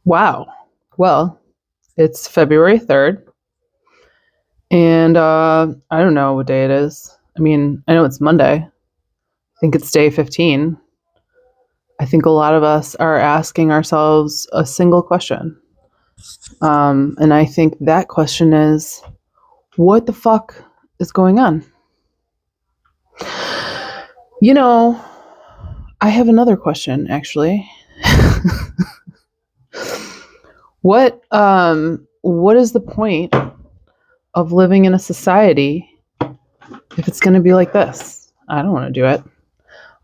Wow. Well, it's February 3rd, and I don't know what day it is. I mean, I know it's Monday. I think it's day 15. I think a lot of us are asking ourselves a single question. And I think that question is, what the fuck is going on? You know, I have another question, actually. What is the point of living in a society if it's going to be like this? I don't want to do it.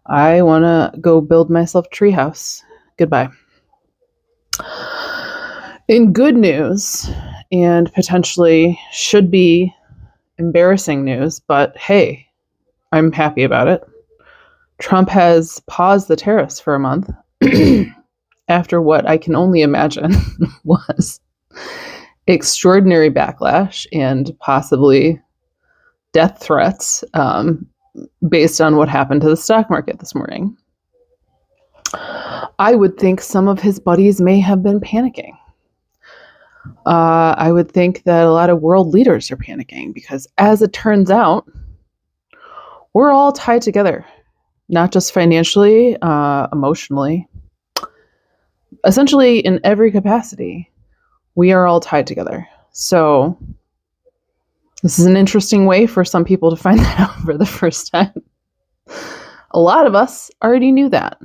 I want to go build myself a treehouse. Goodbye. In good news, and potentially should be embarrassing news, but hey, I'm happy about it. Trump has paused the tariffs for a month after what I can only imagine was extraordinary backlash and possibly death threats based on what happened to the stock market this morning. I would think some of his buddies may have been panicking. I would think that a lot of world leaders are panicking because, as it turns out, we're all tied together, not just financially, emotionally, essentially in every capacity. We are all tied together. So this is an interesting way for some people to find that out for the first time. A lot of us already knew that.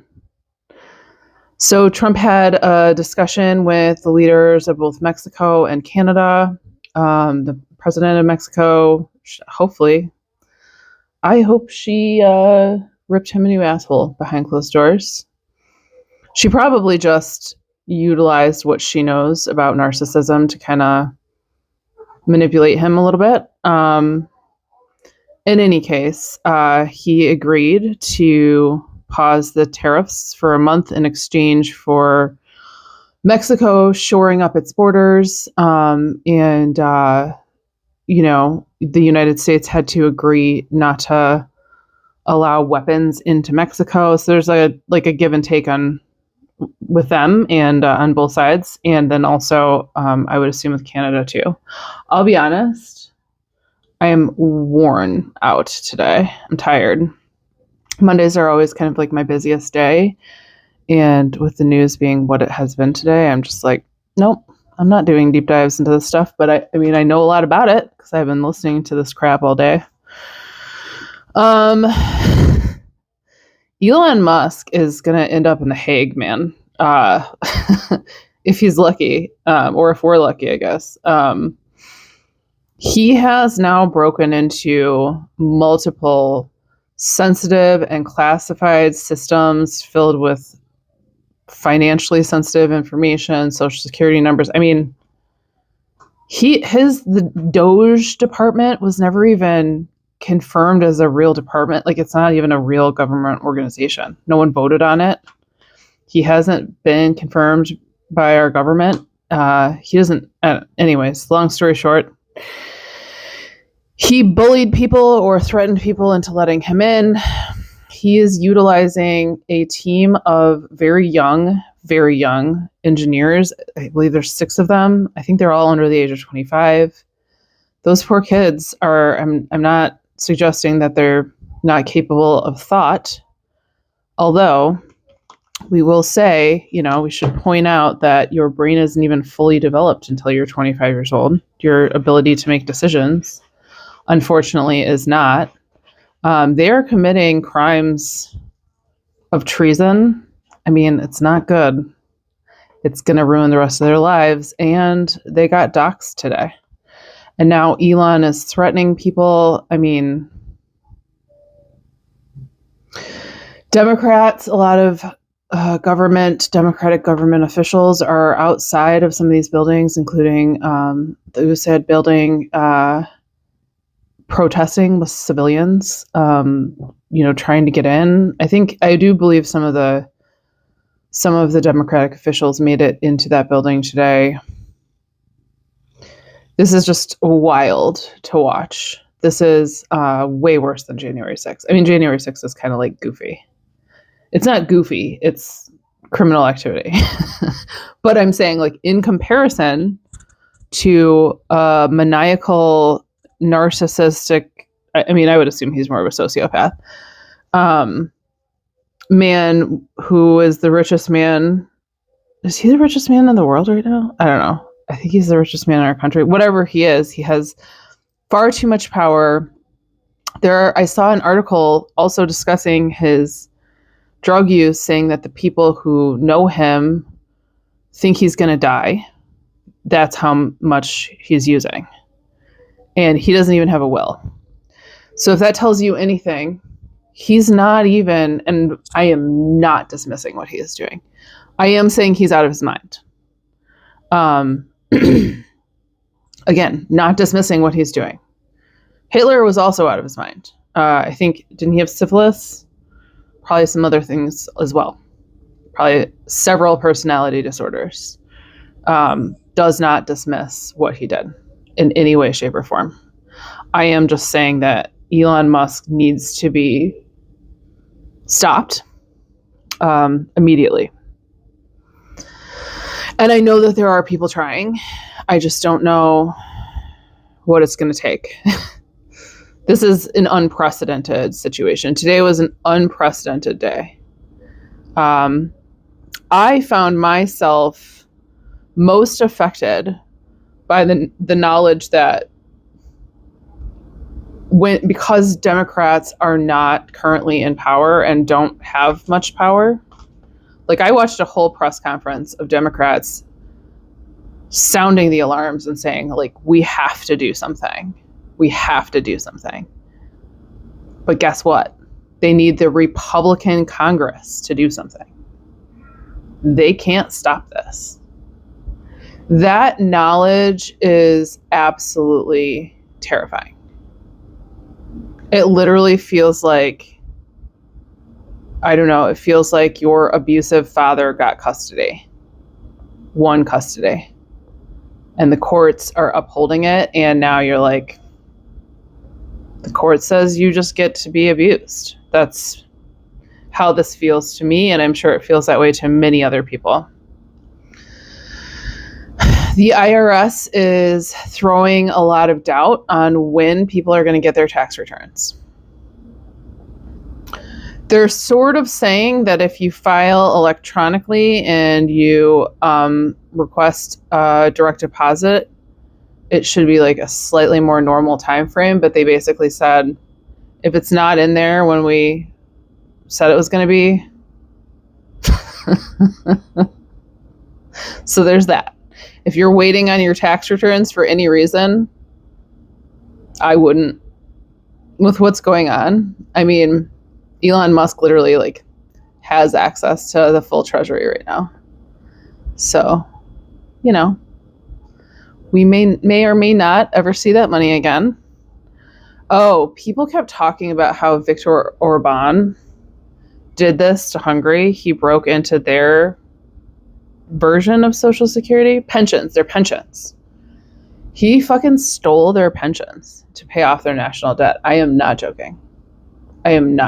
So Trump had a discussion with the leaders of both Mexico and Canada. The president of Mexico, hopefully, I hope she ripped him a new asshole behind closed doors. She probably just utilized what she knows about narcissism to kind of manipulate him a little bit. In any case, he agreed to pause the tariffs for a month in exchange for Mexico shoring up its borders. The United States had to agree not to allow weapons into Mexico. So there's a give and take with them and on both sides. And then also, I would assume with Canada too. I'll be honest, I am worn out today. I'm tired. Mondays are always kind of like my busiest day. And with the news being what it has been today, I'm just like, nope, I'm not doing deep dives into this stuff. But I mean, I know a lot about it because I've been listening to this crap all day. Elon Musk is going to end up in The Hague, man. If he's lucky, or if we're lucky, I guess. He has now broken into multiple sensitive and classified systems filled with financially sensitive information, social security numbers. I mean, the Doge department was never even confirmed as a real department. Like, it's not even a real government organization. No one voted on it. He hasn't been confirmed by our government. He doesn't. Anyways, long story short, he bullied people or threatened people into letting him in. He is utilizing a team of very young engineers. I believe there's 6 of them. I think they're all under the age of 25. Those poor kids are, I'm not suggesting that they're not capable of thought. Although we will say, we should point out that your brain isn't even fully developed until you're 25 years old. Your ability to make decisions, unfortunately, is not. They are committing crimes of treason. I mean, it's not good. It's going to ruin the rest of their lives. And they got doxxed today. And now Elon is threatening people. I mean, Democrats, a lot of Democratic government officials are outside of some of these buildings, including the USAID building, protesting with civilians, trying to get in. I do believe some of the Democratic officials made it into that building today. This is just wild to watch. This is way worse than January 6th. I mean, January 6th is kind of like goofy. It's not goofy. It's criminal activity. But I'm saying, like, in comparison to a maniacal, narcissistic, I mean, I would assume he's more of a sociopath, man who is the richest man. Is he the richest man in the world right now? I don't know. I think he's the richest man in our country. Whatever he is, he has far too much power. I saw an article also discussing his drug use, saying that the people who know him think he's going to die. That's how much he's using. And he doesn't even have a will. So if that tells you anything, he's not even, and I am not dismissing what he is doing. I am saying he's out of his mind. Again, not dismissing what he's doing. Hitler was also out of his mind. I think, didn't he have syphilis? Probably some other things as well. Probably several personality disorders. Does not dismiss what he did in any way, shape, or form. I am just saying that Elon Musk needs to be stopped immediately. And I know that there are people trying. I just don't know what it's going to take. This is an unprecedented situation. Today was an unprecedented day. I found myself most affected by the knowledge that because Democrats are not currently in power and don't have much power, like, I watched a whole press conference of Democrats sounding the alarms and saying, like, we have to do something. We have to do something. But guess what? They need the Republican Congress to do something. They can't stop this. That knowledge is absolutely terrifying. It literally feels like, I don't know, it feels like your abusive father got custody. Won custody. And the courts are upholding it, and now you're like, the court says you just get to be abused. That's how this feels to me, and I'm sure it feels that way to many other people. The IRS is throwing a lot of doubt on when people are going to get their tax returns. They're sort of saying that if you file electronically and you request a direct deposit, it should be like a slightly more normal time frame. But they basically said, if it's not in there when we said it was going to be, so there's that. If you're waiting on your tax returns for any reason, I wouldn't. With what's going on, I mean, Elon Musk literally, like, has access to the full treasury right now. So, you know, we may or may not ever see that money again. Oh, people kept talking about how Viktor Orban did this to Hungary. He broke into their version of Social Security. Their pensions. He fucking stole their pensions to pay off their national debt. I am not joking. And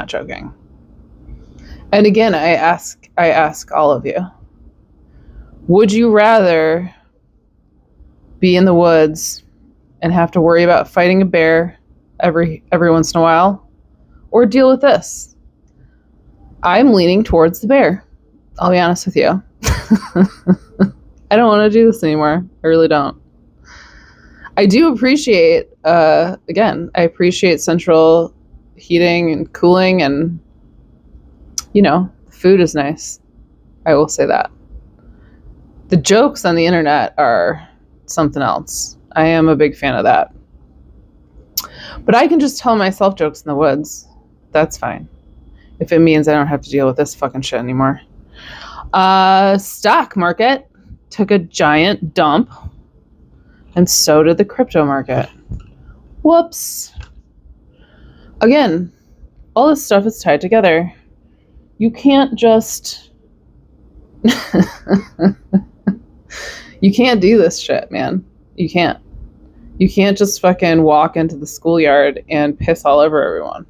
again, I ask all of you, would you rather be in the woods and have to worry about fighting a bear every once in a while, or deal with this? I'm leaning towards the bear. I'll be honest with you. I don't want to do this anymore. I really don't. I do appreciate, I appreciate central heating and cooling, and, you know, the food is nice. I will say that. The jokes on the internet are something else. I am a big fan of that. But I can just tell myself jokes in the woods. That's fine. If it means I don't have to deal with this fucking shit anymore. Stock market took a giant dump, and so did the crypto market. Whoops. Again, all this stuff is tied together. You can't just... You can't do this shit, man. You can't. You can't just fucking walk into the schoolyard and piss all over everyone.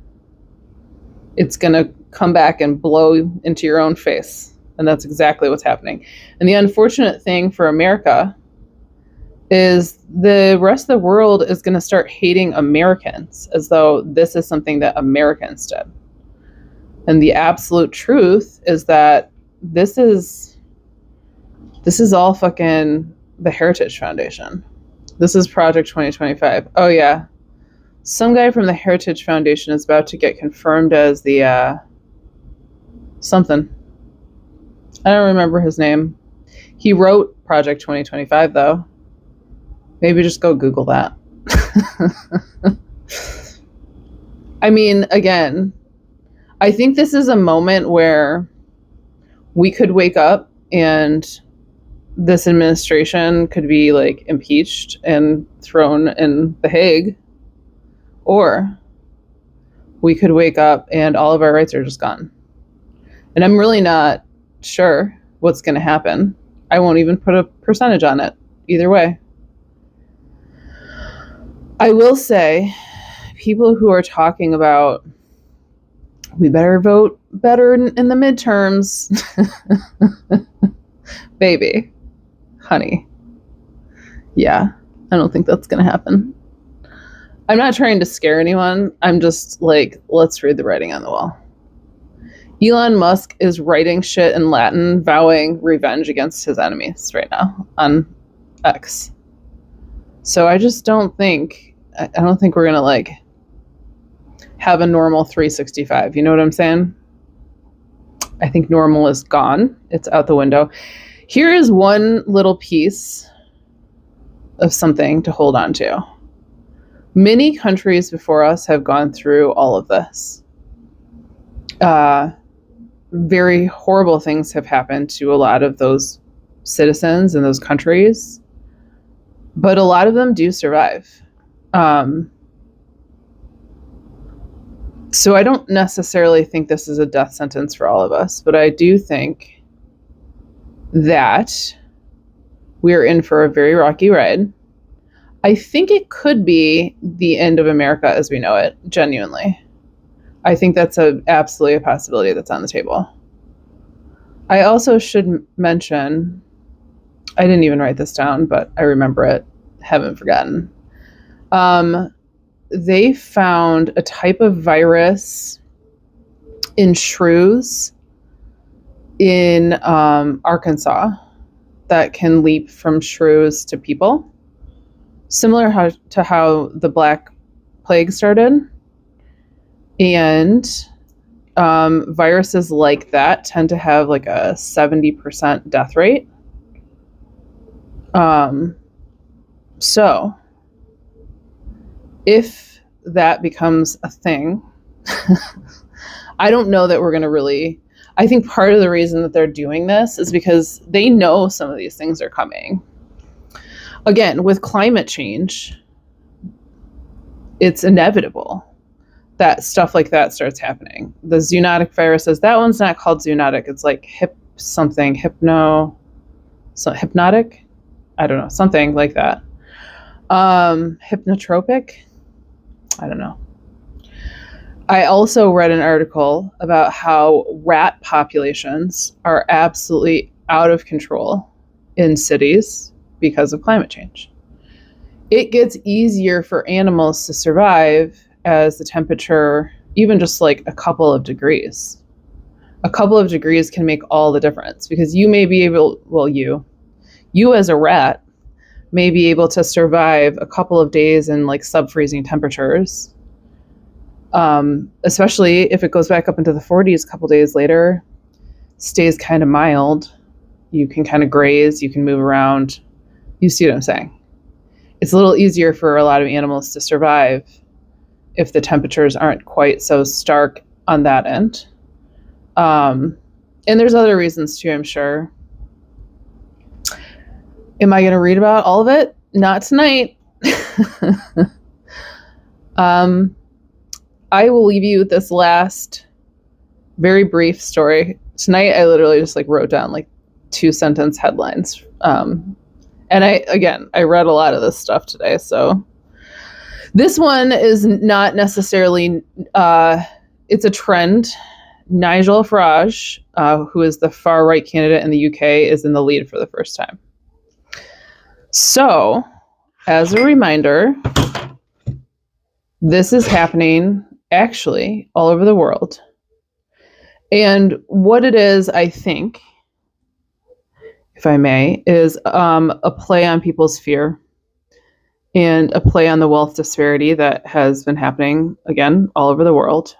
It's gonna come back and blow into your own face. And that's exactly what's happening. And the unfortunate thing for America is the rest of the world is going to start hating Americans as though this is something that Americans did. And the absolute truth is that this is all fucking the Heritage Foundation. This is Project 2025. Oh yeah. Some guy from the Heritage Foundation is about to get confirmed as the something. I don't remember his name. He wrote Project 2025 though. Maybe just go Google that. I mean, again, I think this is a moment where we could wake up and this administration could be like impeached and thrown in The Hague, or we could wake up and all of our rights are just gone. And I'm really not sure what's going to happen. I won't even put a percentage on it either way. I will say, people who are talking about we better vote better in the midterms, baby, honey, yeah, I don't think that's going to happen. I'm not trying to scare anyone. I'm just like, let's read the writing on the wall. Elon Musk is writing shit in Latin, vowing revenge against his enemies right now on X. So I just don't think we're going to like have a normal 365. You know what I'm saying? I think normal is gone. It's out the window. Here is one little piece of something to hold on to. Many countries before us have gone through all of this. Very horrible things have happened to a lot of those citizens in those countries, but a lot of them do survive. So I don't necessarily think this is a death sentence for all of us, but I do think that we're in for a very rocky ride. I think it could be the end of America as we know it, genuinely. I think that's absolutely a possibility that's on the table. I also should mention, I didn't even write this down, but I remember it, haven't forgotten. They found a type of virus in shrews in Arkansas that can leap from shrews to people, similar to how the Black Plague started. And viruses like that tend to have like a 70% death rate. So if that becomes a thing, I don't know that we're going to really, I think part of the reason that they're doing this is because they know some of these things are coming. Again, with climate change, it's inevitable that stuff like that starts happening. The zoonotic viruses, that one's not called zoonotic. It's like hypnotic? I don't know, something like that. Hypnotropic? I don't know. I also read an article about how rat populations are absolutely out of control in cities because of climate change. It gets easier for animals to survive as the temperature, even just like a couple of degrees. A couple of degrees can make all the difference because you may be able, well, you as a rat may be able to survive a couple of days in like sub-freezing temperatures. Especially if it goes back up into the 40s a couple days later, stays kind of mild. You can kind of graze, you can move around. You see what I'm saying? It's a little easier for a lot of animals to survive if the temperatures aren't quite so stark on that end. And there's other reasons too, I'm sure. Am I going to read about all of it? Not tonight. I will leave you with this last very brief story. Tonight, I literally just like wrote down like 2-sentence headlines. And I read a lot of this stuff today. So this one is not necessarily, it's a trend. Nigel Farage who is the far right candidate in the UK, is in the lead for the first time. So, as a reminder, this is happening actually all over the world. And what it is, I think, if I may, is a play on people's fear and a play on the wealth disparity that has been happening, again, all over the world.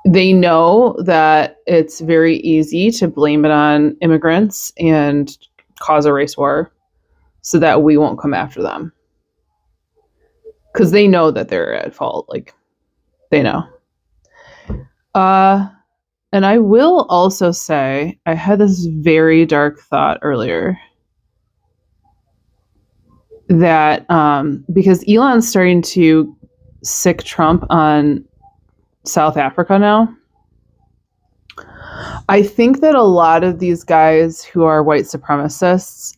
They know that it's very easy to blame it on immigrants and cause a race war so that we won't come after them. Because they know that they're at fault. Like, they know. And I will also say, I had this very dark thought earlier that because Elon's starting to sick Trump on South Africa now, I think that a lot of these guys who are white supremacists,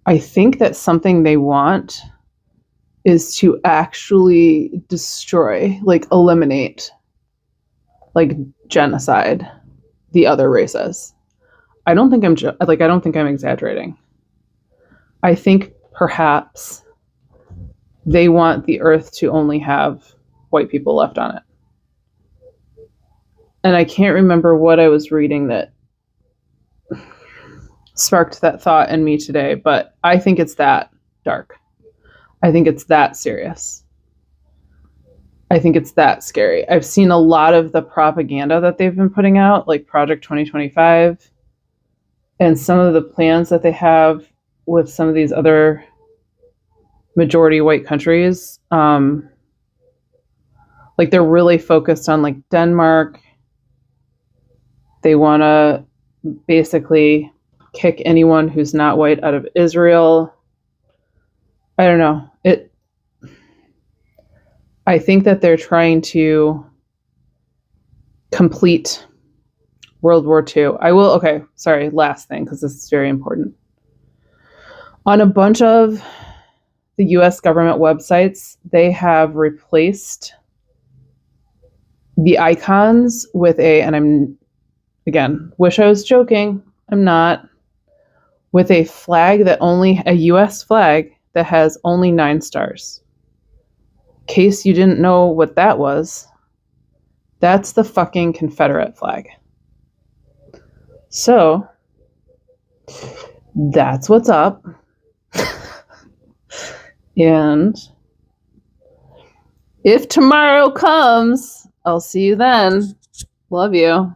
I think that something they want is to actually destroy, like eliminate, like genocide the other races. I don't think I'm exaggerating. I think perhaps they want the earth to only have white people left on it. And I can't remember what I was reading that sparked that thought in me today, but I think it's that dark. I think it's that serious. I think it's that scary. I've seen a lot of the propaganda that they've been putting out, like Project 2025, and some of the plans that they have with some of these other majority white countries. Like they're really focused on like Denmark. They want to basically kick anyone who's not white out of Israel. I don't know. I think that they're trying to complete World War II. Last thing, because this is very important. On a bunch of the US government websites, they have replaced the icons with wish I was joking, I'm not, with a US flag that has only 9 stars. In case you didn't know what that was, that's the fucking Confederate flag. So, that's what's up. And if tomorrow comes, I'll see you then. Love you.